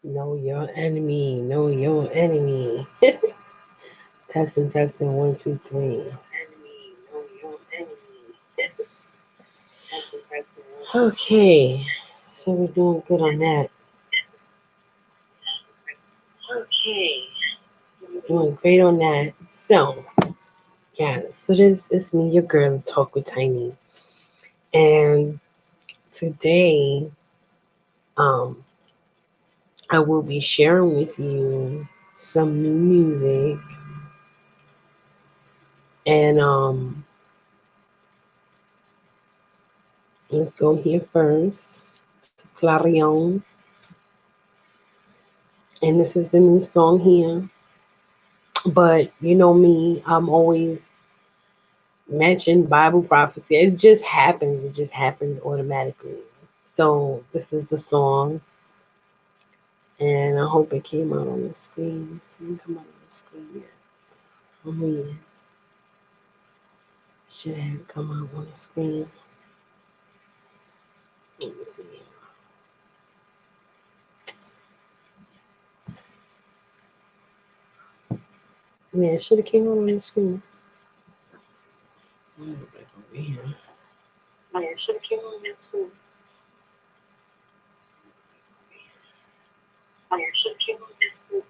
Know your enemy. Know your enemy. Testing, testing. One, two, three. Okay. So we're doing good on that. Doing great on that. So, yeah. So this is me, your girl, Talk with Tiny. And today, um, I will be sharing with you some new music. And let's go here first to Clarion. And this is the new song here. But you know me, I'm always mention Bible prophecy. It just happens. It just happens automatically. So this is the song, and I hope it came out on the screen. It didn't come out on the screen yet. I'm reading. Should have come out on the screen. Let me see. Yeah, it should have came out on the screen. I'm gonna go back over here. Yeah, it should have came out on the screen. Yeah, it should have came out on the screen.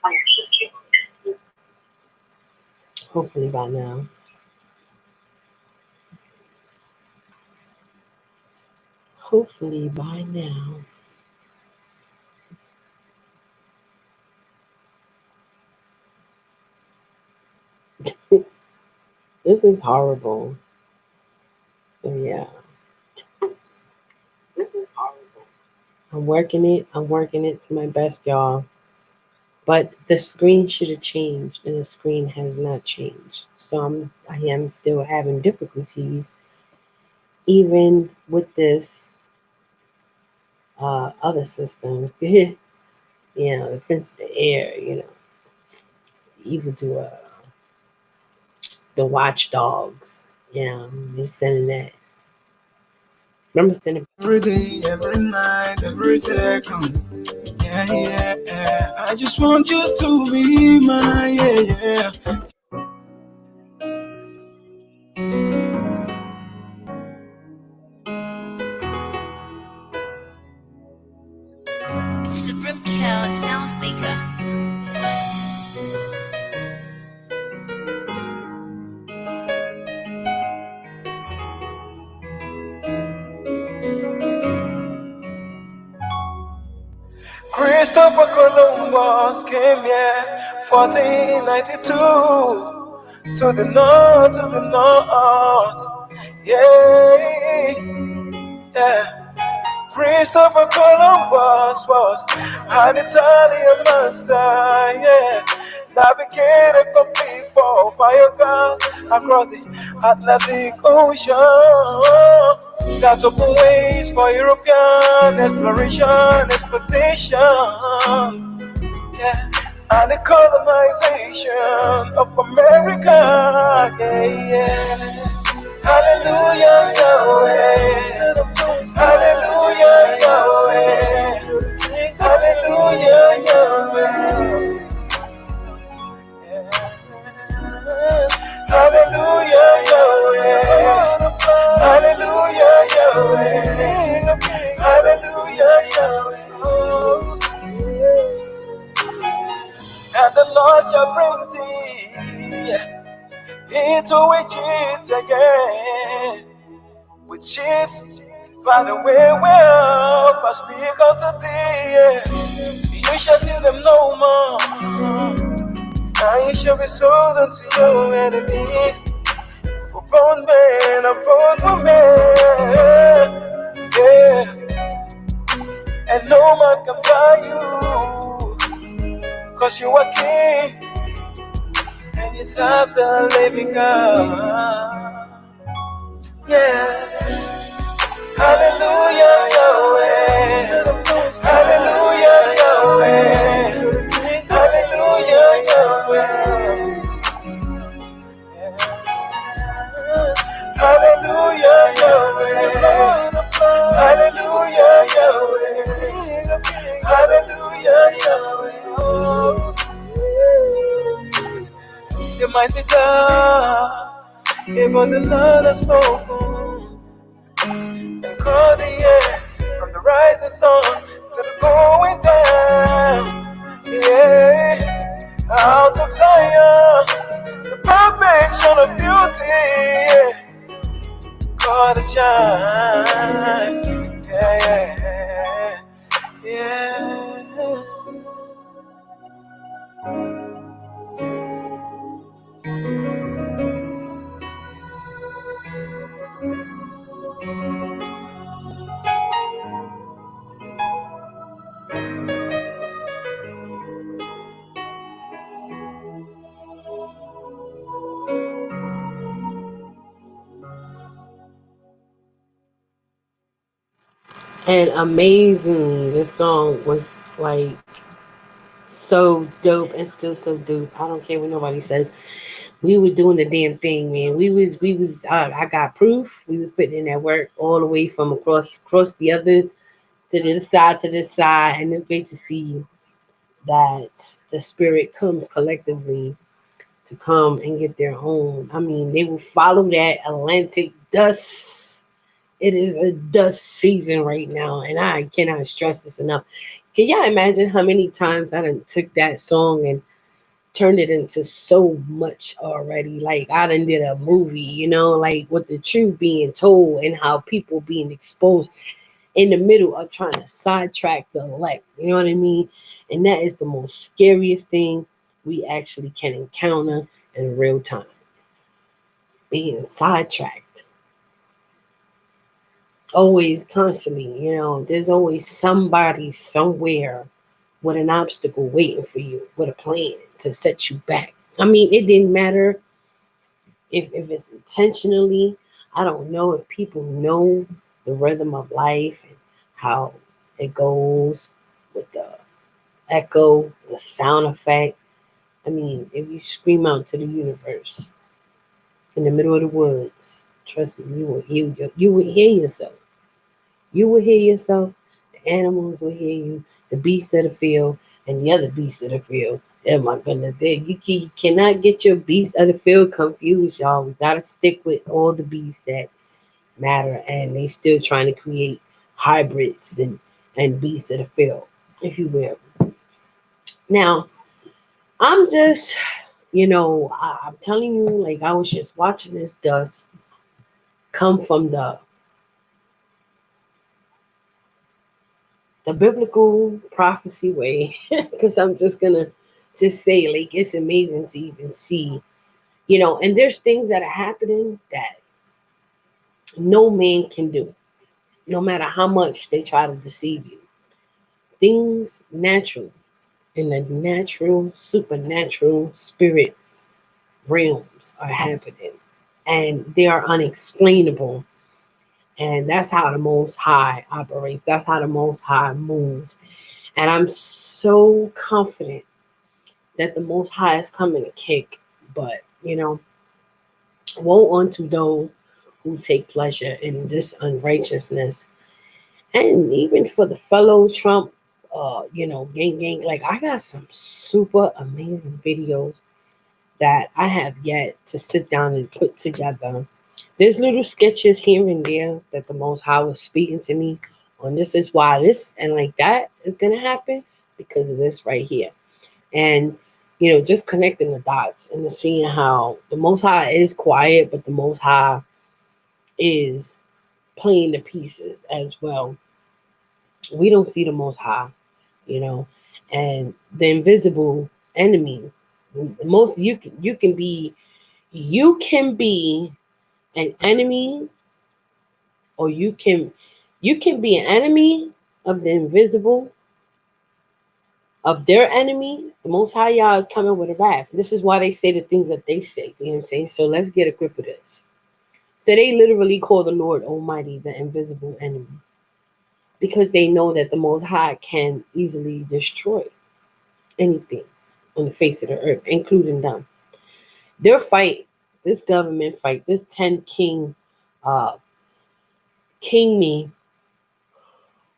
Yeah, it should have came out on the screen. Hopefully by now. Hopefully by now. This is horrible. So yeah, this is horrible. I'm working it. I'm working it to my best, y'all. But the screen should have changed, and the screen has not changed. So I am still having difficulties, even with this other system. The Prince of the Air. Even do the Watchdogs. Yeah, they sending that. Remember sending every day, every night, every second. Yeah, yeah, yeah. I just want you to be mine. Yeah, yeah. Supreme Kill Sound Maker. Christopher Columbus came here 1492 to the north, to the north. Yeah, yeah. Christopher Columbus was an Italian master, yeah. Navigated complete for fire gas across the Atlantic Ocean. That opened ways for European exploration, exploitation, yeah, and the colonization of America, yeah, yeah. Hallelujah, Yahweh. Hallelujah, Yahweh. Hallelujah, Yahweh. Hallelujah, Yahweh. Hallelujah, Yahweh. Hallelujah, Yahweh. And the Lord shall bring thee into Egypt again with ships by the way whereof I speak unto thee. Yeah. You shall see them no more. Now you shall be sold unto your enemies. For born men are born women. Yeah. And no man can buy you, 'cause you are king and you serve the living God. Yeah. Hallelujah, Yahweh. Hallelujah, Yahweh. Hallelujah, Yahweh. Hallelujah, Yahweh. Hallelujah. Mighty God, even the Lord has spoken and called the air from the rising sun to the going down. Yeah, out of Zion, the perfection of beauty, yeah, God to shine. Yeah, yeah, yeah. And amazingly, this song was like so dope and still so dope. I don't care what nobody says. We were doing the damn thing, man. We was. I got proof. We was putting in that work all the way from across the other to this side, and it's great to see that the spirit comes collectively to come and get their own. I mean, they will follow that Atlantic dust. It is a dust season right now, and I cannot stress this enough. Can y'all imagine how many times I done took that song and turned it into so much already? Like I done did a movie, like with the truth being told and how people being exposed in the middle of trying to sidetrack the elect. You know what I mean? And that is the most scariest thing we actually can encounter in real time. Being sidetracked. Always constantly, there's always somebody somewhere with an obstacle waiting for you, with a plan to set you back. I mean, it didn't matter if it's intentionally. I don't know if people know the rhythm of life and how it goes with the echo, the sound effect. I mean, if you scream out to the universe in the middle of the woods, trust me, you will hear yourself. You will hear yourself. The animals will hear you. The beasts of the field and the other beasts of the field. Oh my goodness, you cannot get your beasts of the field confused, y'all. We gotta stick with all the beasts that matter, and they still trying to create hybrids and beasts of the field, if you will. Now, I'm just, I'm telling you, like I was just watching this dust come from the biblical prophecy way, because I'm just gonna just say, like, it's amazing to even see, and there's things that are happening that no man can do, no matter how much they try to deceive you. Things natural in the natural, supernatural spirit realms are happening, and they are unexplainable. And that's how the Most High operates. That's how the Most High moves. And I'm so confident that the Most High is coming to kick. But, woe unto those who take pleasure in this unrighteousness. And even for the fellow Trump, gang. Like, I got some super amazing videos that I have yet to sit down and put together. There's little sketches here and there that the Most High was speaking to me on. This is why this and like that is gonna happen because of this right here. And just connecting the dots and seeing how the Most High is quiet, but the Most High is playing the pieces as well. We don't see the Most High, you know, and the invisible enemy. Most you can be an enemy, or you can be an enemy of the invisible, of their enemy. The Most High Yah is coming with a wrath. This is why they say the things that they say. You know what I'm saying? So let's get a grip of this. So they literally call the Lord Almighty the invisible enemy because they know that the Most High can easily destroy anything on the face of the earth, including them. Their fight, this government fight, this 10 king, uh, king me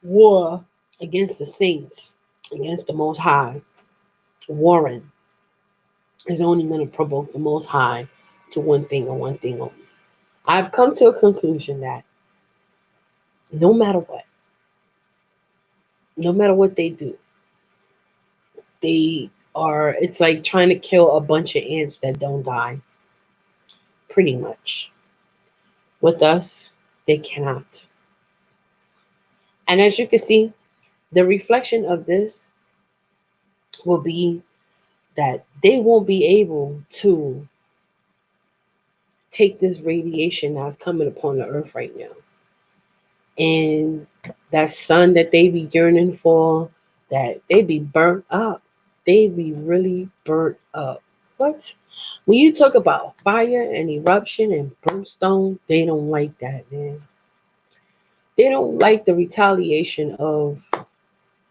war against the saints, against the Most High, warring. is only going to provoke the Most High to one thing and one thing only. I've come to a conclusion that no matter what, no matter what they do, they are, it's like trying to kill a bunch of ants that don't die, pretty much. With us, they cannot. And as you can see, the reflection of this will be that they won't be able to take this radiation that's coming upon the earth right now. And that sun that they be yearning for, that they be burnt up. They be really burnt up. What? When you talk about fire and eruption and brimstone, they don't like that, man. They don't like the retaliation of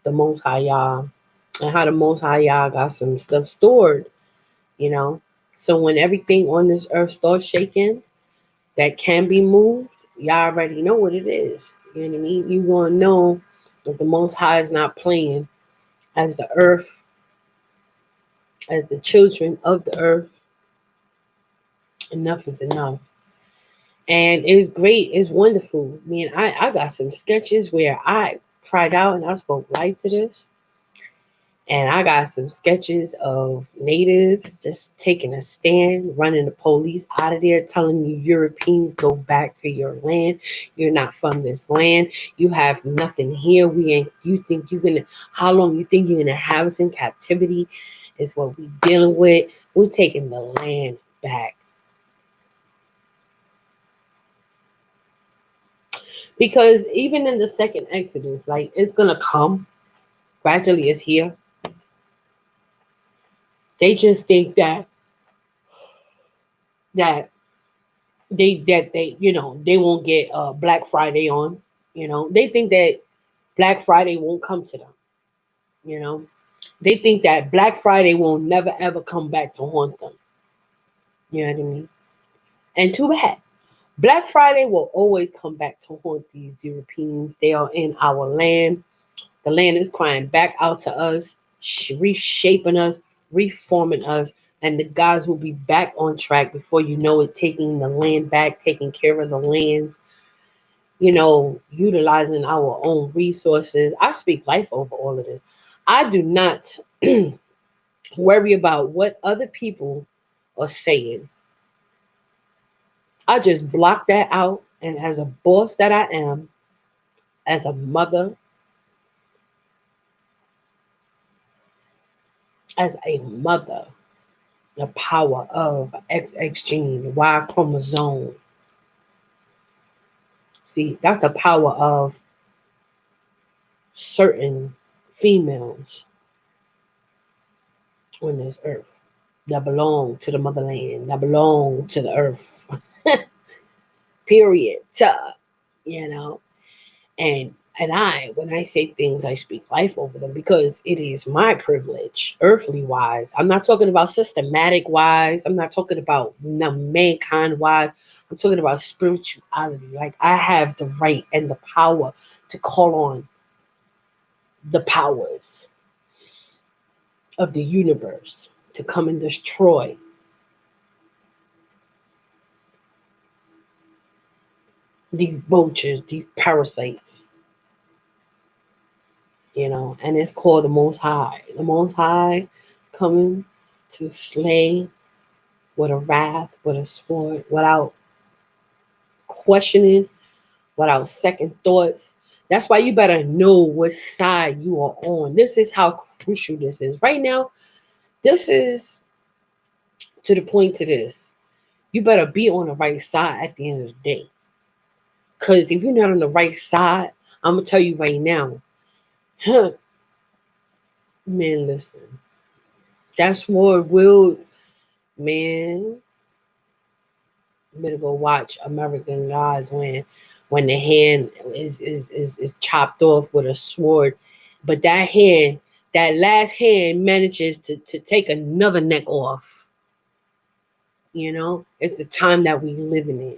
the Most High Yah and how the Most High Yah got some stuff stored, you know. So when everything on this earth starts shaking that can be moved, y'all already know what it is. You know what I mean? You gonna know that the Most High is not playing as the earth, as the children of the earth. Enough is enough. And it's great, it's wonderful. I mean, I got some sketches where I cried out and I spoke life to this. And I got some sketches of natives just taking a stand, running the police out of there, telling you Europeans go back to your land. You're not from this land. You have nothing here. We ain't. You think you're gonna? How long you think you're gonna have us in captivity? Is what we dealing with. We're taking the land back because even in the second Exodus, like it's gonna come gradually. It's here. They just think that they they won't get Black Friday on. They think that Black Friday won't come to them. You know, they think that Black Friday will never ever come back to haunt them. You know what I mean? And too bad. Black Friday will always come back to haunt these Europeans. They are in our land. The land is crying back out to us, reshaping us, reforming us, and the guys will be back on track before you know it, taking the land back, taking care of the lands, utilizing our own resources. I speak life over all of this. I do not worry about what other people are saying. I just block that out. And as a boss that I am, as a mother, as a mother, the power of XX gene, Y chromosome. See, that's the power of certain females on this earth that belong to the motherland, that belong to the earth. Period. You know, and when I say things, I speak life over them because it is my privilege, earthly wise. I'm not talking about systematic wise. I'm not talking about mankind wise. I'm talking about spirituality. Like I have the right and the power to call on the powers of the universe to come and destroy these vultures, these parasites, and it's called the Most High. The Most High coming to slay with a wrath, with a sword, without questioning, without second thoughts. That's why you better know what side you are on. This is how crucial this is. Right now, this is to the point to this. You better be on the right side at the end of the day. Because if you're not on the right side, I'm going to tell you right now, huh, man, listen. That's what will, man, you better go watch American Gods when the hand is chopped off with a sword. But that hand, that last hand manages to take another neck off. It's the time that we living in.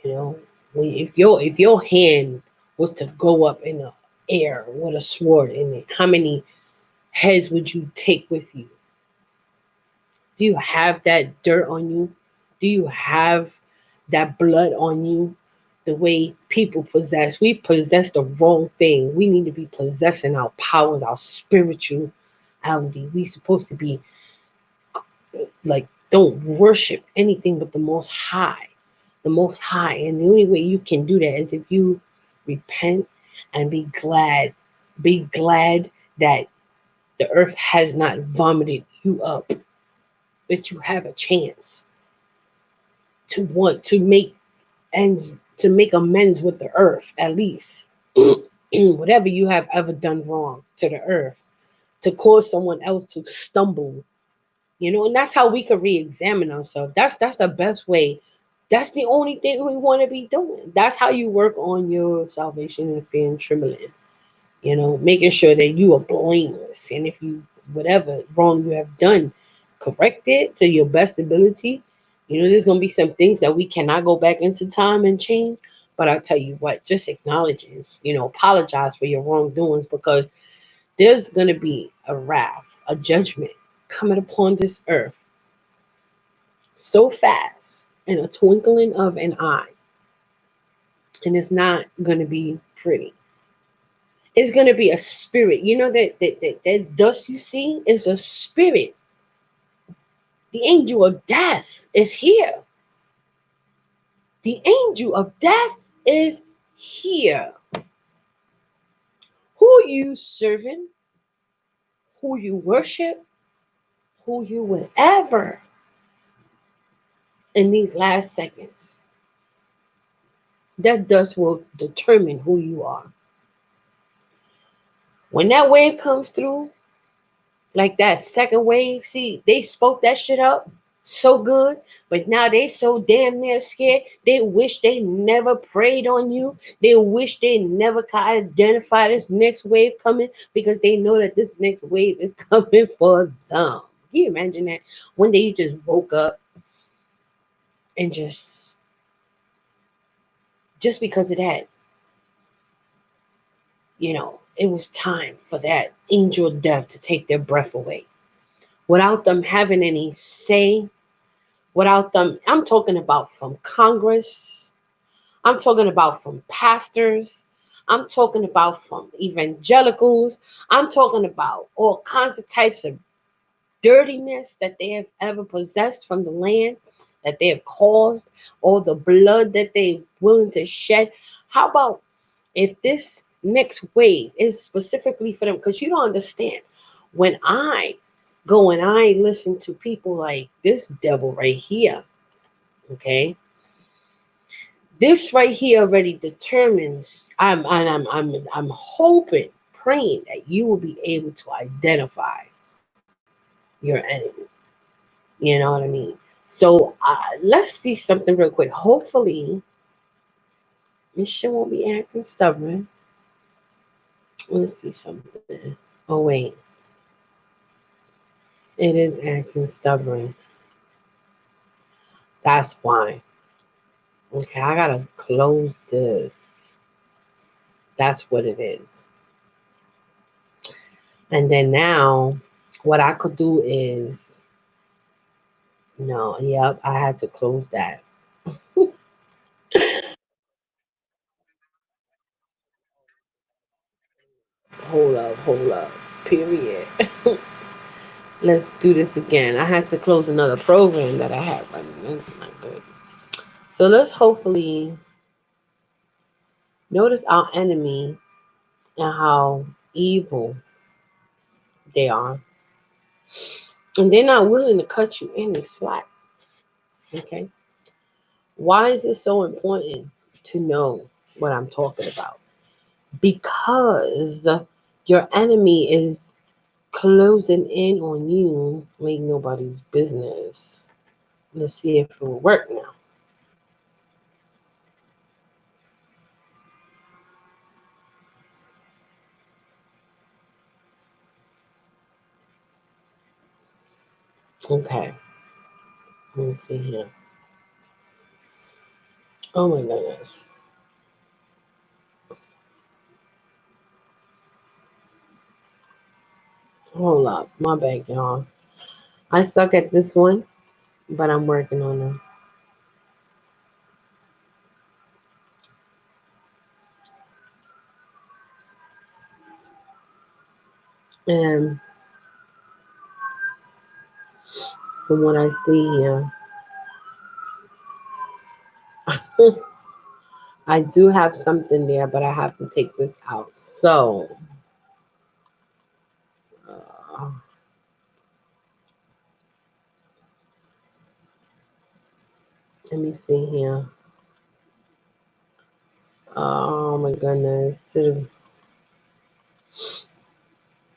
You know, if your hand was to go up in the air with a sword in it, how many heads would you take with you? Do you have that dirt on you? Do you have that blood on you? The way people possess, we possess the wrong thing. We need to be possessing our powers, our spirituality. We supposed to be like, don't worship anything but the most high, the most high. And the only way you can do that is if you repent and be glad that the earth has not vomited you up, that you have a chance to want to make amends with the earth, at least. Whatever you have ever done wrong to the earth, to cause someone else to stumble, and that's how we could re-examine ourselves. That's the best way. That's the only thing we want to be doing. That's how you work on your salvation in fear and trembling. Making sure that you are blameless, and if you whatever wrong you have done, correct it to your best ability. There's gonna be some things that we cannot go back into time and change, but I'll tell you what, just acknowledge it. Apologize for your wrongdoings, because there's gonna be a wrath, a judgment coming upon this earth so fast, in a twinkling of an eye, and it's not gonna be pretty. It's gonna be a spirit. That dust you see is a spirit. The angel of death is here. The angel of death is here. Who you serving, who you worship, who you whatever in these last seconds, that dust will determine who you are. When that wave comes through, like that second wave, see, they spoke that shit up so good, but now they so damn near scared. They wish they never prayed on you. They wish they never could identify this next wave coming, because they know that this next wave is coming for them. Can you imagine that? One day you just woke up and just because of that, it was time for that angel of death to take their breath away without them having any say, without them. I'm talking about from Congress. I'm talking about from pastors. I'm talking about from evangelicals. I'm talking about all kinds of types of dirtiness that they have ever possessed from the land, that they have caused, all the blood that they're willing to shed. How about if this next wave is specifically for them? Because you don't understand. When I go and I listen to people like this devil right here, okay, this right here already determines. I'm hoping, praying that you will be able to identify your enemy. You know what I mean? So let's see something real quick. Hopefully, this shit won't be acting stubborn. Let's see something. Oh wait, it is acting stubborn. That's why. Okay, I gotta close this. That's what it is. And then now, what I could do is, no, yep, I had to close that. Hold up. Period. Let's do this again. I had to close another program that I had running. That's not good. So let's hopefully notice our enemy and how evil they are. And they're not willing to cut you any slack. Okay. Why is it so important to know what I'm talking about? Because your enemy is closing in on you like nobody's business. Let's see if it will work now. Okay, let me see here. Oh my goodness. Hold up, my bad, y'all. I suck at this one, but I'm working on them. And from what I see here, I do have something there, but I have to take this out. So, uh, let me see here. Oh my goodness.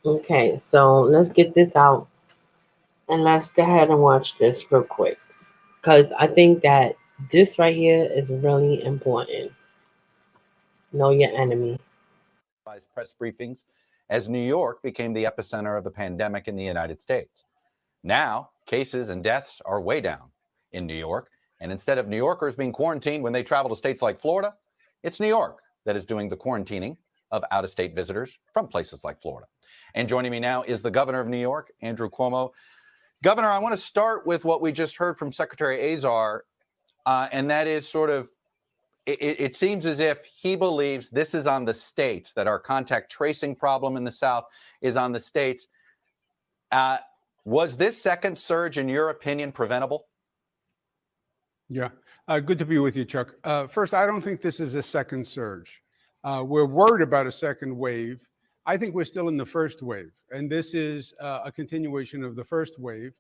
Okay, so let's get this out and let's go ahead and watch this real quick because I think that this right here is really important. Know your enemy. Press briefings as New York became the epicenter of the pandemic in the United States. Now, cases and deaths are way down in New York. And instead of New Yorkers being quarantined when they travel to states like Florida, it's New York that is doing the quarantining of out of state visitors from places like Florida. And joining me now is the governor of New York, Andrew Cuomo. Governor, I want to start with what we just heard from Secretary Azar, and that is sort of it seems as if he believes this is on the states, that our contact tracing problem in the South is on the states. Was this second surge, in your opinion, preventable? Yeah, good to be with you, Chuck. First, I don't think this is a second surge. We're worried about a second wave. I think we're still in the first wave, and this is a continuation of the first wave,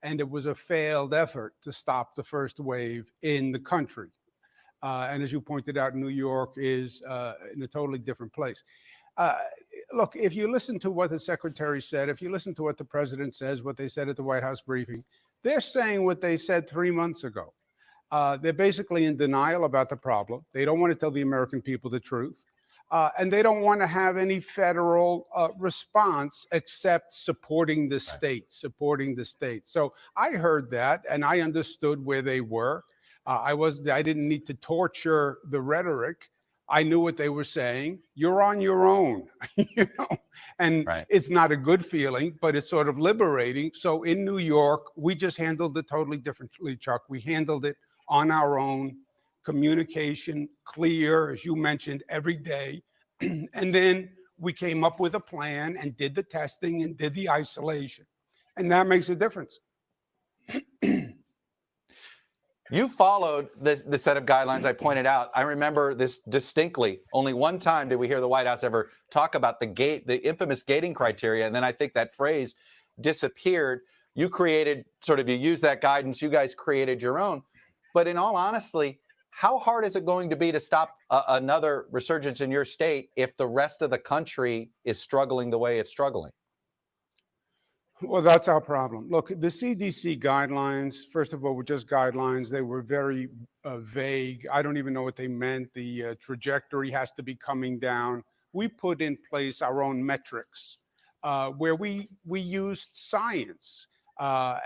and it was a failed effort to stop the first wave in the country. And as you pointed out, New York is in a totally different place. Uh, Look, if you listen to what the secretary said, if you listen to what the president says, what they said at the White House briefing, they're saying what they said 3 months ago. They're basically in denial about the problem. They don't want to tell the American people the truth. And they don't want to have any federal response except supporting the states, supporting the states. So I heard that and I understood where they were. I didn't need to torture the rhetoric. I knew what they were saying. You're on your own, you know, and it's not a good feeling, but it's sort of liberating. So in New York, we just handled it totally differently, Chuck. We handled it on our own, communication clear, as you mentioned, every day. And then we came up with a plan and did the testing and did the isolation. And that makes a difference. You followed the set of guidelines I pointed out. I remember this distinctly. Only one time did we hear the White House ever talk about the infamous gating criteria. And then I think that phrase disappeared. You used that guidance. You guys created your own. But in all honesty, how hard is it going to be to stop another resurgence in your state if the rest of the country is struggling the way it's struggling? Well, that's our problem. Look, the CDC guidelines, first of all, were just guidelines. They were very vague. I don't even know what they meant. The trajectory has to be coming down. We put in place our own metrics where we used science.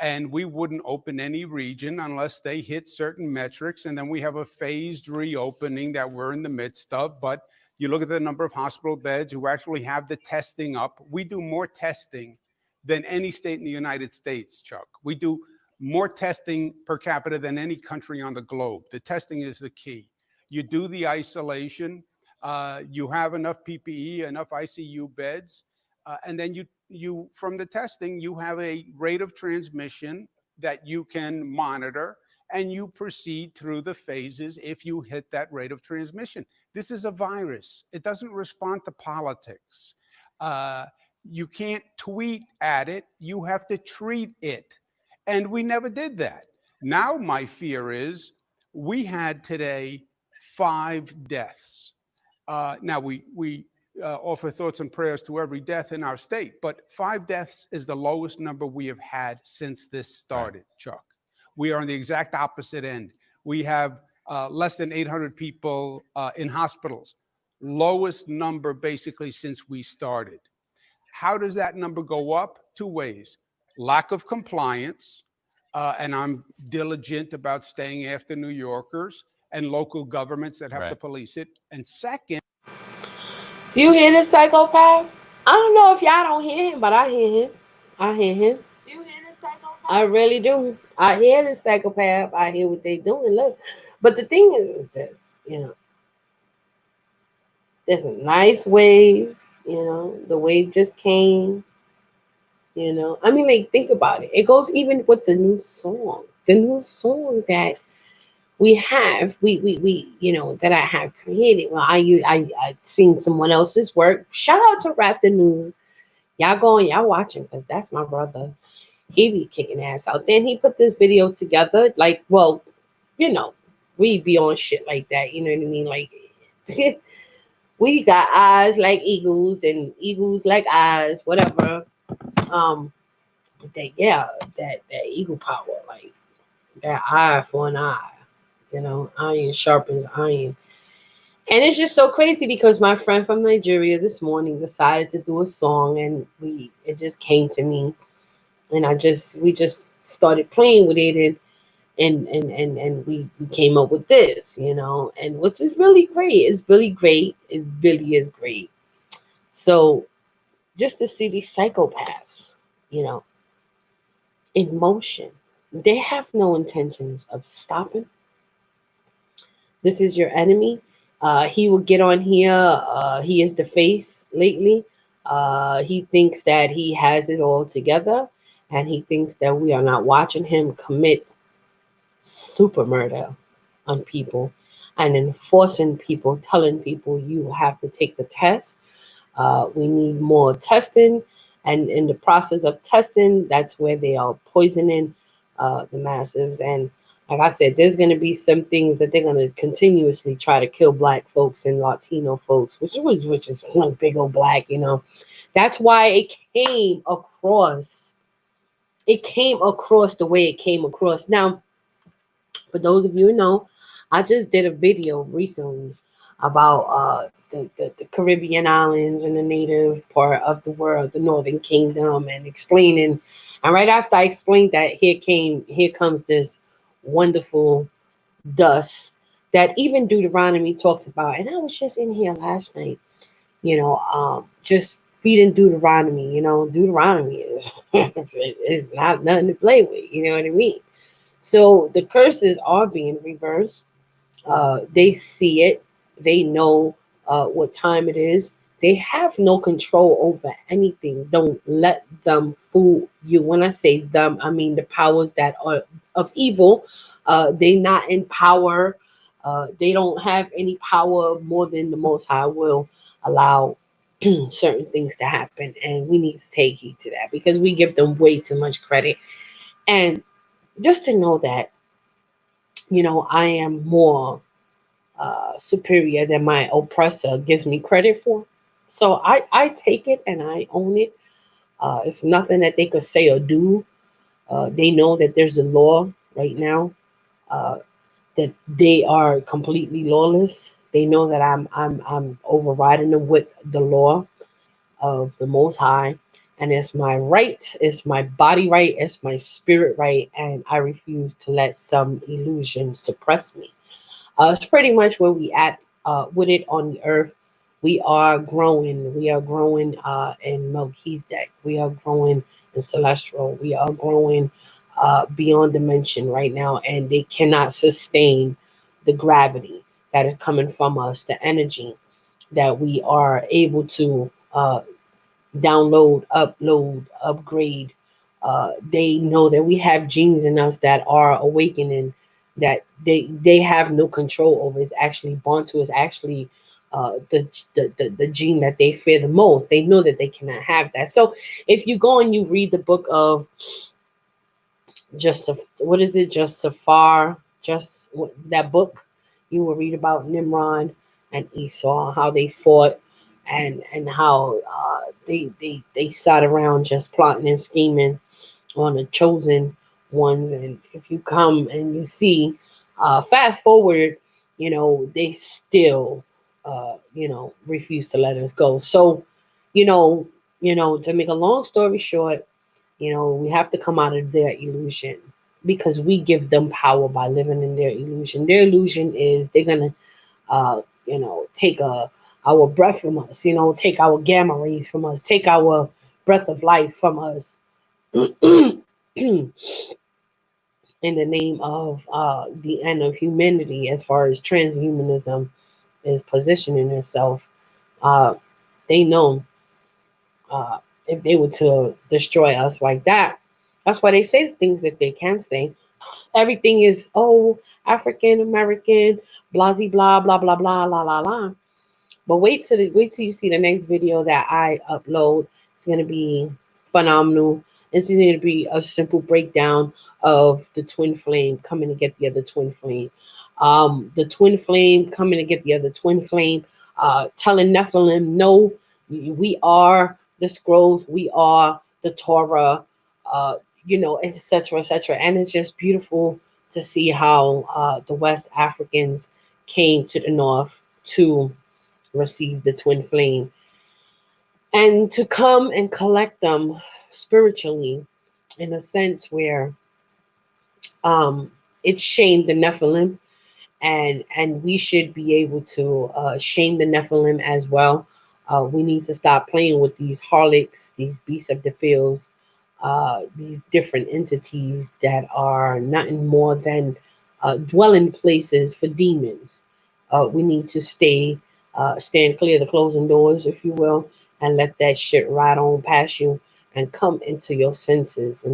And we wouldn't open any region unless they hit certain metrics. And then we have a phased reopening that we're in the midst of. But you look at the number of hospital beds who actually have the testing up. We do more testing than any state in the United States, Chuck. We do more testing per capita than any country on the globe. The testing is the key. You do the isolation. You have enough PPE, enough ICU beds. And then you from the testing, you have a rate of transmission that you can monitor, and you proceed through the phases if you hit that rate of transmission. This is a virus. It doesn't respond to politics. You can't tweet at it. You have to treat it. And we never did that. Now my fear is we had today 5 deaths. Now we offer thoughts and prayers to every death in our state, but 5 deaths is the lowest number we have had since this started, Chuck. We are on the exact opposite end. We have less than 800 people in hospitals, lowest number basically since we started. How does that number go up? 2 ways. Lack of compliance, and I'm diligent about staying after New Yorkers and local governments that have to police it. And second, Do you hear this psychopath? I don't know if y'all don't hear him, but I hear him. I hear him. I really do. I hear the psychopath. I hear what they doing. Look, but the thing is this. There's a nice wave. The wave just came. I mean, like, think about it. It goes even with the new song. The new song that that I have created. Well, I seen someone else's work. Shout out to Rap the News. Y'all going, y'all watching, because that's my brother. He be kicking ass out there. And he put this video together. Like, well, you know, we be on shit like that. You know what I mean? Like, we got eyes like eagles and eagles like eyes, whatever. Um, that yeah, that eagle power, like that eye for an eye. Iron sharpens iron. And it's just so crazy because my friend from Nigeria this morning decided to do a song, and we it just came to me, and we just started playing with it, and we came up with this, and which is really great. It's really great. It really is great. So just to see these psychopaths, you know, in motion, they have no intentions of stopping. This is your enemy. He will get on here. He is the face lately. He thinks that he has it all together, and he thinks that we are not watching him commit super murder on people and enforcing people, telling people you have to take the test. We need more testing, and in the process of testing, that's where they are poisoning the masses. And like I said, there's going to be some things that they're going to continuously try to kill black folks and Latino folks, which is one big old black. That's why it came across. It came across the way it came across. Now, for those of you who know, I just did a video recently about the Caribbean islands and the native part of the world, the Northern Kingdom, and explaining. And right after I explained that, here comes this wonderful dust that even Deuteronomy talks about. And I was just in here last night, just feeding Deuteronomy. Deuteronomy is is not nothing to play with. You know what I mean? So the curses are being reversed. They see it. They know what time it is. They have no control over anything. Don't let them fool you. When I say them, I mean the powers that are of evil. They not in power. They don't have any power more than the Most High will allow certain things to happen, and we need to take heed to that because we give them way too much credit. And just to know that I am more superior than my oppressor gives me credit for. So I take it and I own it. It's nothing that they could say or do. They know that there's a law right now, uh, that they are completely lawless. They know that I'm overriding them with the law of the Most High. And it's my right, it's my body right, it's my spirit right, and I refuse to let some illusion suppress me. It's pretty much where we at with it on the earth. We are growing. We are growing in Melchizedek. We are growing in Celestial. We are growing beyond dimension right now, and they cannot sustain the gravity that is coming from us, the energy that we are able to download, upload, upgrade. They know that we have genes in us that are awakening, that they have no control over. It's actually born to us. Actually, the gene that they fear the most. They know that they cannot have that. So if you go and you read the book of what is it? Just Safar, that book, you will read about Nimrod and Esau, how they fought, and how they sat around just plotting and scheming on the chosen ones. And if you come and you see, fast forward, they still, refuse to let us go. So, you know, to make a long story short, we have to come out of their illusion because we give them power by living in their illusion. Their illusion is they're gonna, take our breath from us. Take our gamma rays from us. Take our breath of life from us. in the name of the end of humanity, as far as transhumanism is positioning itself. Uh, they know uh, if they were to destroy us like that, that's why they say the things that they can say. Everything is, oh, African American, blah blah blah blah blah la la la. But wait till you see the next video that I upload. It's gonna be phenomenal. It's gonna be a simple breakdown of the twin flame coming to get the other twin flame. The twin flame coming to get the other twin flame. Telling Nephilim, no, we are the scrolls, we are the Torah. Uh, etc. etc. And it's just beautiful to see how the West Africans came to the North to receive the twin flame and to come and collect them spiritually, in a sense where um it shamed the Nephilim, and we should be able to shame the Nephilim as well. We need to stop playing with these harlots, these beasts of the fields, these different entities that are nothing more than dwelling places for demons. We need to stand clear of the closing doors, if you will, and let that shit ride on past you and come into your senses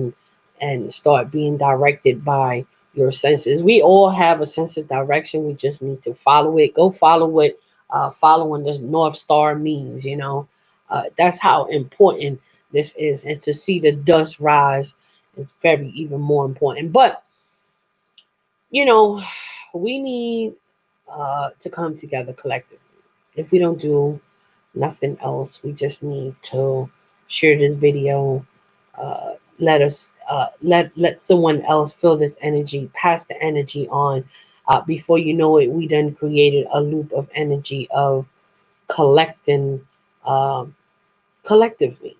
and start being directed by your senses. We all have a sense of direction. We just need to follow it. Go follow what following the North Star means. That's how important this is. And to see the dust rise is very even more important. But you know, we need to come together collectively. If we don't do nothing else, we just need to share this video. Let us let someone else feel this energy, pass the energy on. Before you know it, we then created a loop of energy of collecting um, collectively,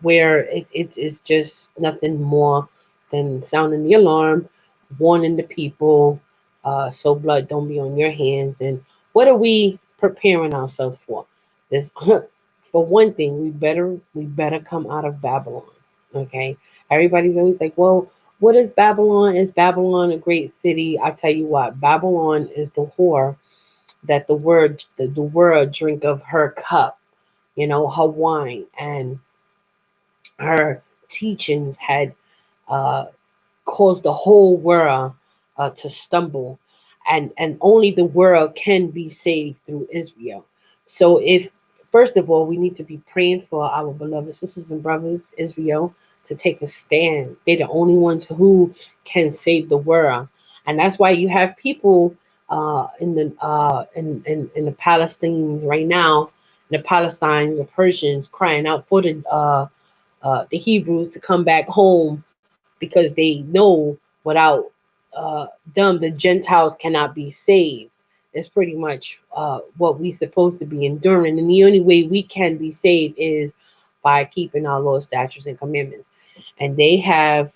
where it's just nothing more than sounding the alarm, warning the people, so blood don't be on your hands. And what are we preparing ourselves for? This, for one thing, we better come out of Babylon. Okay, everybody's always like, well, what is Babylon? Is Babylon a great city? I tell you what, Babylon is the whore that the world drink of her cup, her wine, and her teachings had uh, caused the whole world to stumble, and only the world can be saved through Israel. So, if first of all, we need to be praying for our beloved sisters and brothers, Israel, to take a stand. They're the only ones who can save the world, and that's why you have people in the Palestinians right now, the Palestinians, the Persians, crying out for the Hebrews to come back home, because they know without them, the Gentiles cannot be saved. It's pretty much what we supposed to be enduring. And the only way we can be saved is by keeping our laws, statutes, and commandments. And they have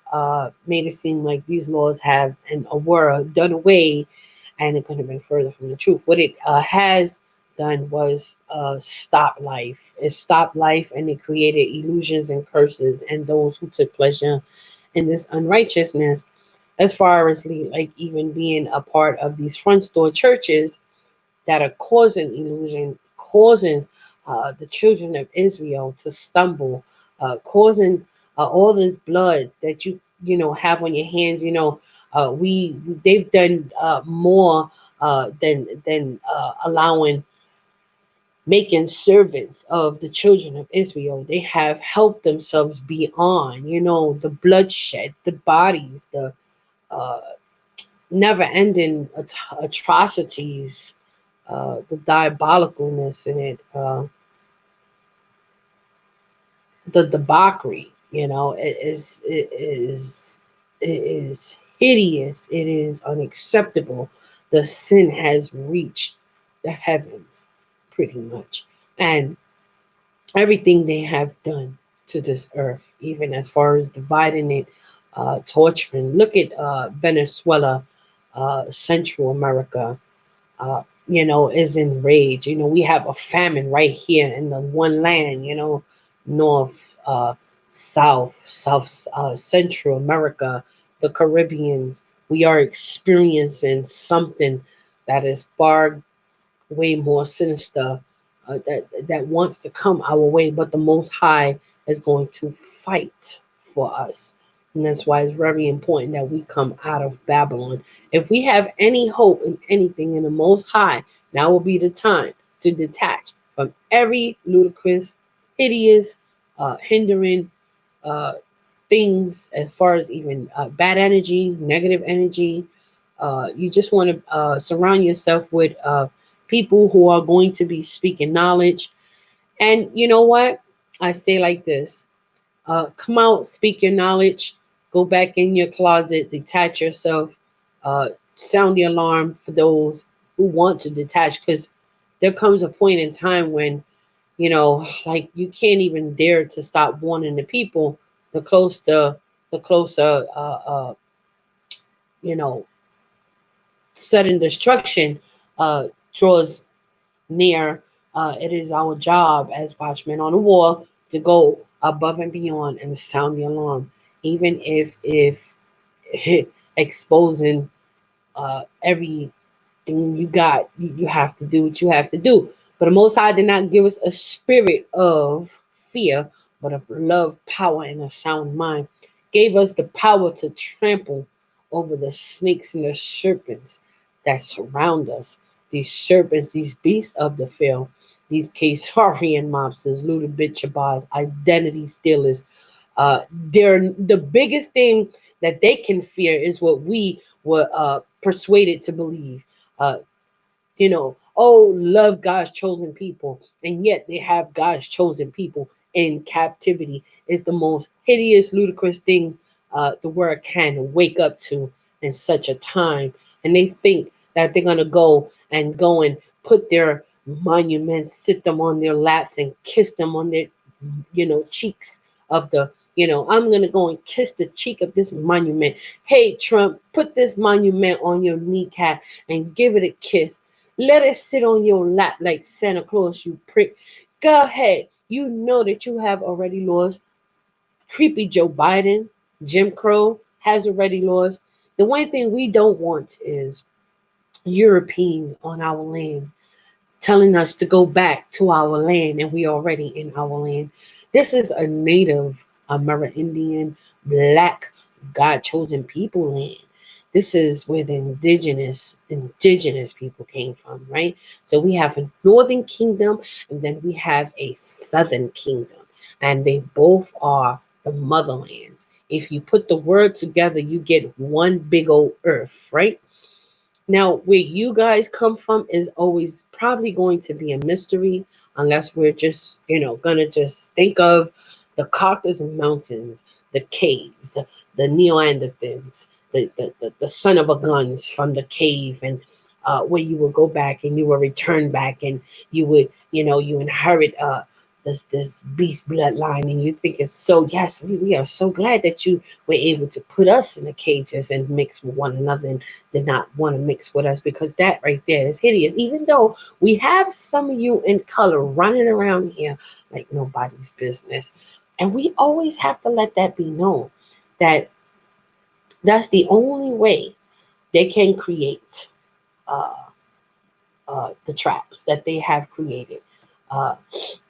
made it seem like these laws have and were done away, and it could have been further from the truth. What it has done was stop life. It stopped life, and it created illusions and curses, and those who took pleasure in this unrighteousness, as far as like even being a part of these front store churches that are causing illusion, causing the children of Israel to stumble, causing all this blood that you have on your hands. We they've done more than allowing, making servants of the children of Israel. They have helped themselves beyond, the bloodshed, the bodies, the uh, never ending atrocities, the diabolicalness in it, the debauchery. It is hideous. It is unacceptable. The sin has reached the heavens, pretty much, and everything they have done to this earth, even as far as dividing it, torturing. Look at Venezuela, Central America, is in rage. We have a famine right here in the one land, north, uh, Central America, the Caribbeans, we are experiencing something that is far way more sinister, that wants to come our way, but the Most High is going to fight for us. And that's why it's very important that we come out of Babylon. If we have any hope in anything in the Most High, now will be the time to detach from every ludicrous, hideous, hindering uh, things, as far as even bad energy, negative energy. You just want to surround yourself with people who are going to be speaking knowledge. And you know what? I say like this: come out, speak your knowledge, go back in your closet, detach yourself, sound the alarm for those who want to detach, because there comes a point in time when, like, you can't even dare to stop warning the people. The closer you know sudden destruction draws near. It is our job as watchmen on the wall to go above and beyond and sound the alarm, even if exposing every you got, you have to do what you have to do. But the Most High did not give us a spirit of fear, but of love, power, and a sound mind. Gave us the power to trample over the snakes and the serpents that surround us. These serpents, these beasts of the field, these Kasarian mobsters, Ludovic Chabaz, identity stealers. They're the biggest thing that they can fear is what we were persuaded to believe. Uh, oh, love God's chosen people, and yet they have God's chosen people in captivity. Is the most hideous, ludicrous thing the world can wake up to in such a time. And they think that they're gonna go and put their monuments, sit them on their laps, and kiss them on their, cheeks of the. I'm gonna go and kiss the cheek of this monument. Hey, Trump, put this monument on your kneecap and give it a kiss. Let it sit on your lap like Santa Claus, you prick. Go ahead. You know that you have already lost. Creepy Joe Biden, Jim Crow has already lost. The one thing we don't want is Europeans on our land telling us to go back to our land, and we already in our land. This is a Native Amerindian, Black, God chosen people land. This is where the indigenous people came from, right? So we have a northern kingdom, and then we have a southern kingdom, and they both are the motherlands. If you put the word together, you get one big old earth, right? Now, where you guys come from is always probably going to be a mystery, unless we're just, gonna just think of the Caucasus Mountains, the caves, the Neanderthals, the son of a guns from the cave, and where you will go back and you will return back, and you would, you inherit this beast bloodline, and you think it's so. Yes, we are so glad that you were able to put us in the cages and mix with one another, and did not want to mix with us, because that right there is hideous. Even though we have some of you in color running around here like nobody's business. And we always have to let that be known, that that's the only way they can create uh, the traps that they have created. Uh,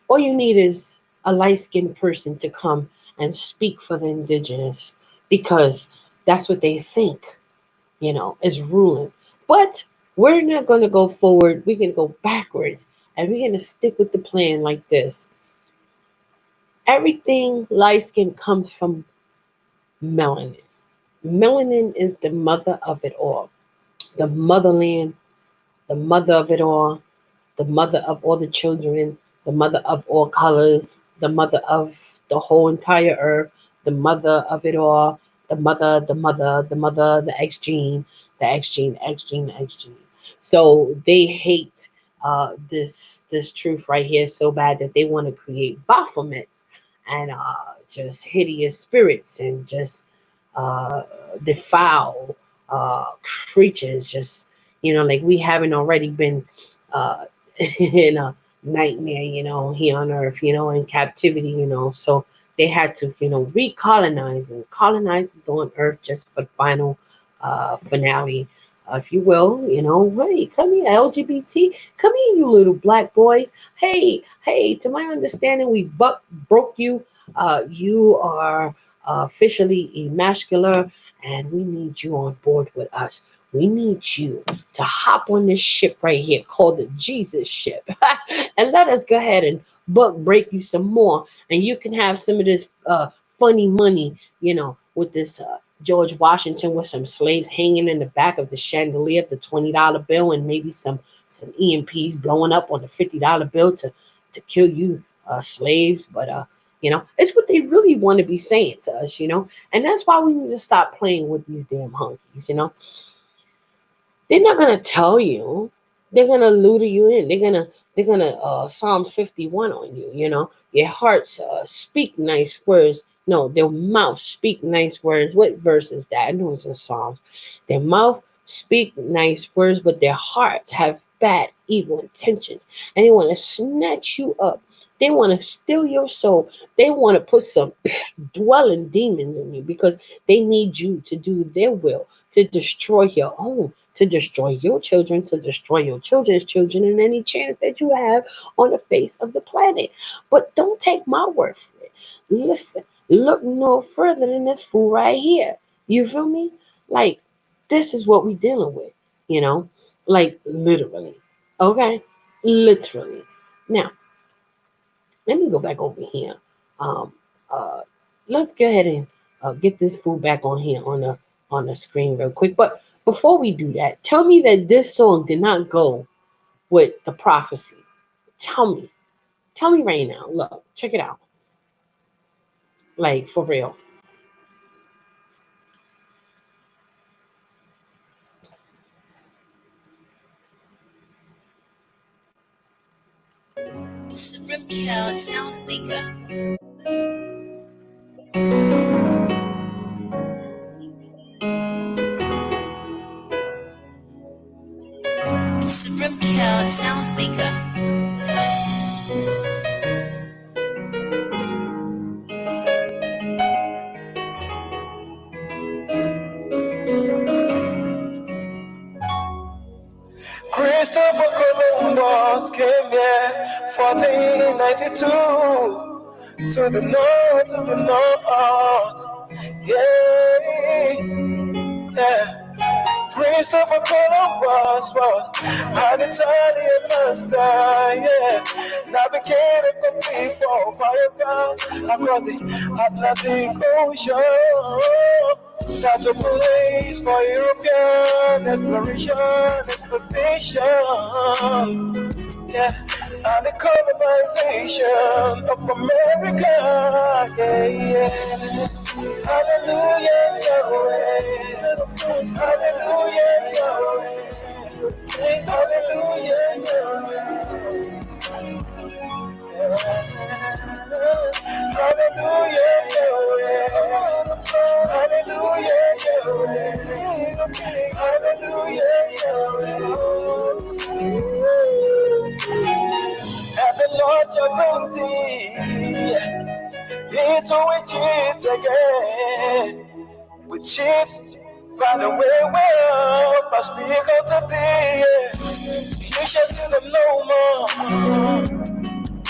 all you need is a light skinned person to come and speak for the indigenous, because that's what they think, is ruling. But we're not going to go forward. We're going to go backwards, and we're going to stick with the plan like this. Everything light skin comes from melanin. Melanin is the mother of it all, the motherland, the mother of it all, the mother of all the children, the mother of all colors, the mother of the whole entire earth, the mother of it all, the mother, the X gene, the X gene, the X gene, the X gene. So they hate this truth right here so bad that they want to create Baphomets and just hideous spirits, and just uh, defile creatures, just, like we haven't already been uh, in a nightmare, here on earth, in captivity, so They had to, recolonize and colonize on Earth just for the final finale, if you will. Hey, come here, LGBT, come here, you little black boys. Hey, to my understanding, we broke you. You are officially emascular, and we need you on board with us. We need you to hop on this ship right here called the Jesus ship and let us go ahead and buck break you some more, and you can have some of this funny money, with this George Washington with some slaves hanging in the back of the chandelier, the $20 bill, and maybe some EMPs blowing up on the $50 bill to kill you slaves. But it's what they really want to be saying to us, and that's why we need to stop playing with these damn honkies. They're not gonna tell you. They're gonna lure you in. They're gonna Psalms 51 on you. Your hearts speak nice words. No, their mouth speak nice words. What verse is that? I know it's in Psalms. Their mouth speak nice words, but their hearts have bad, evil intentions, and they want to snatch you up. They want to steal your soul. They want to put some dwelling demons in you because they need you to do their will, to destroy your own, to destroy your children, to destroy your children's children, and any chance that you have on the face of the planet. But don't take my word for it. Listen, look no further than this fool right here. You feel me? Like, this is what we dealing with, you know? Like, literally. Okay? Literally. Now, let me go back over here. Um, uh, let's go ahead and get this fool back on here on the screen real quick. But before we do that, tell me that this song did not go with the prophecy. Tell me right now. Look, check it out. Like for real. Supreme Kill Sound Maker. Supreme Kill Sound Maker. Christopher Columbus came here 1492 to the north, yeah, yeah. Christopher Columbus was an Italian master, yeah. Navigated the before fire gods across the Atlantic Ocean. That's a place for European exploration, yeah. And the colonization of America, yeah, yeah. Hallelujah, Yahweh. Hallelujah, Yahweh. Hallelujah, Yahweh. Hallelujah, Yahweh. Hallelujah, Yahweh. Hallelujah, Yahweh. And the Lord shall bring thee into Egypt again with ships by the way well I speak unto thee. You shall see them no more.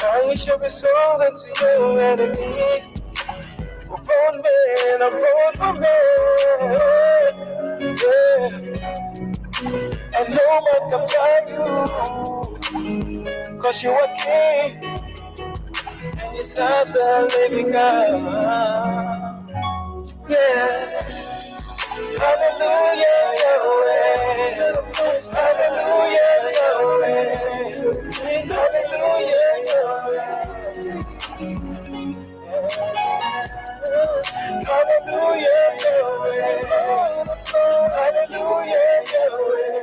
Now you shall be sold unto your enemies. For born men are born for men, yeah. And no man can buy you, 'cause you are king and you serve the living God. Yeah. Hallelujah, Yahweh. Hallelujah, Yahweh. Hallelujah, Yahweh. Hallelujah, Yahweh. Hallelujah, Yahweh.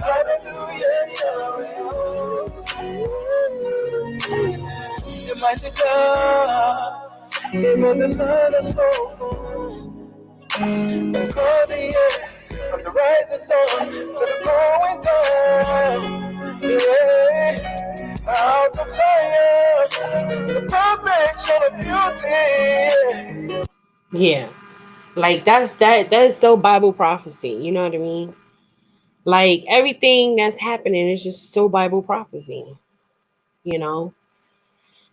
Hallelujah, Yahweh. The mighty God, even the Lord has spoken. From the air, from the rising sun to the going down, yeah. Out of Zion, the perfect beauty. Yeah. Like that's so Bible prophecy, you know what I mean? Like everything that's happening is just so Bible prophecy, you know?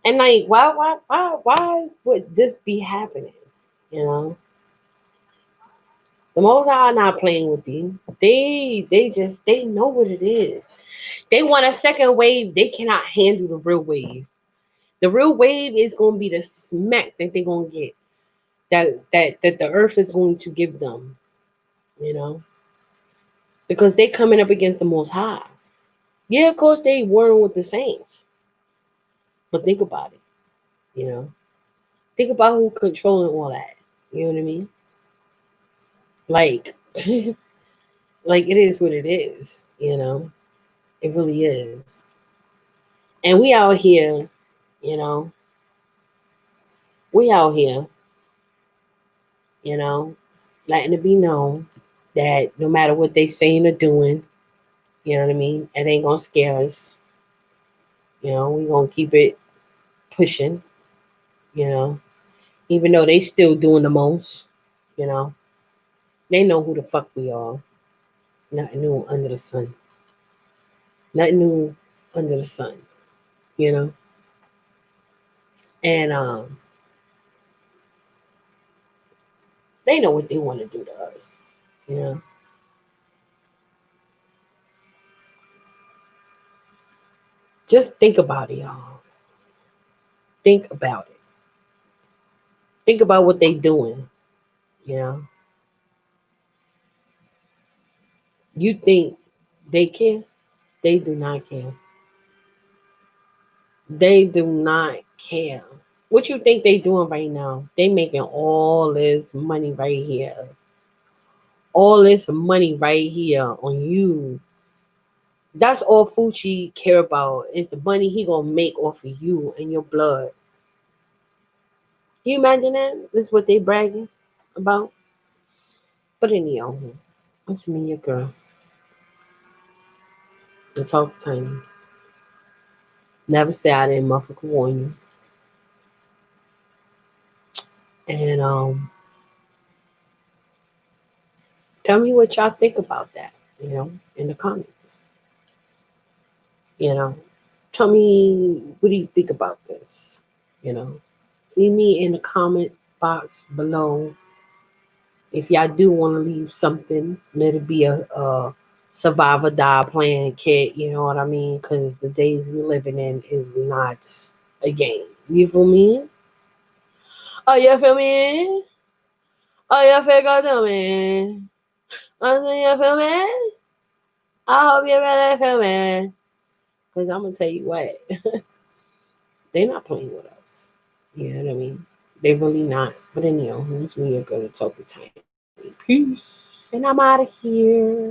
And like why would this be happening? You know? The most High are not playing with you. They know what it is. They want a second wave, they cannot handle the real wave. The real wave is gonna be the smack that they're gonna get. That the earth is going to give them, you know, because they coming up against the most high. Yeah, of course they warring with the saints. But think about it, you know. Think about who controlling all that. You know what I mean? Like like it is what it is, you know. It really is. And we out here, you know, we out here, you know, letting it be known that no matter what they saying or doing, you know what I mean, it ain't gonna scare us. You know, we gonna keep it pushing, you know, even though they still doing the most, you know. They know who the fuck we are. Nothing new under the sun. Nothing new under the sun, you know. And they know what they want to do to us, you know. Just think about it, y'all. Think about it. Think about what they doing, you know. You think they care? They do not care. They do not care. What you think they doing right now? They making all this money right here. All this money right here on you. That's all Fucci care about is the money he gonna make off of you and your blood. Can you imagine that? This is what they bragging about. But anyhow, it's me, your girl. The talk time. Never say I didn't motherfucker warn you. And tell me what y'all think about that. You know, in the comments. You know, tell me what do you think about this. You know, see me in the comment box below. If y'all do want to leave something, let it be a survive or die plan kit. You know what I mean? Because the days we're living in is not a game. You feel me? Oh, you feel me? Oh, you feel good to me? Oh, do you feel me? I hope you really feel me. Because I'm going to tell you what, they're not playing with us. You know what I mean? They really not. But anyhow, it's me, you're going to talk with Tiny. Peace. And I'm out of here.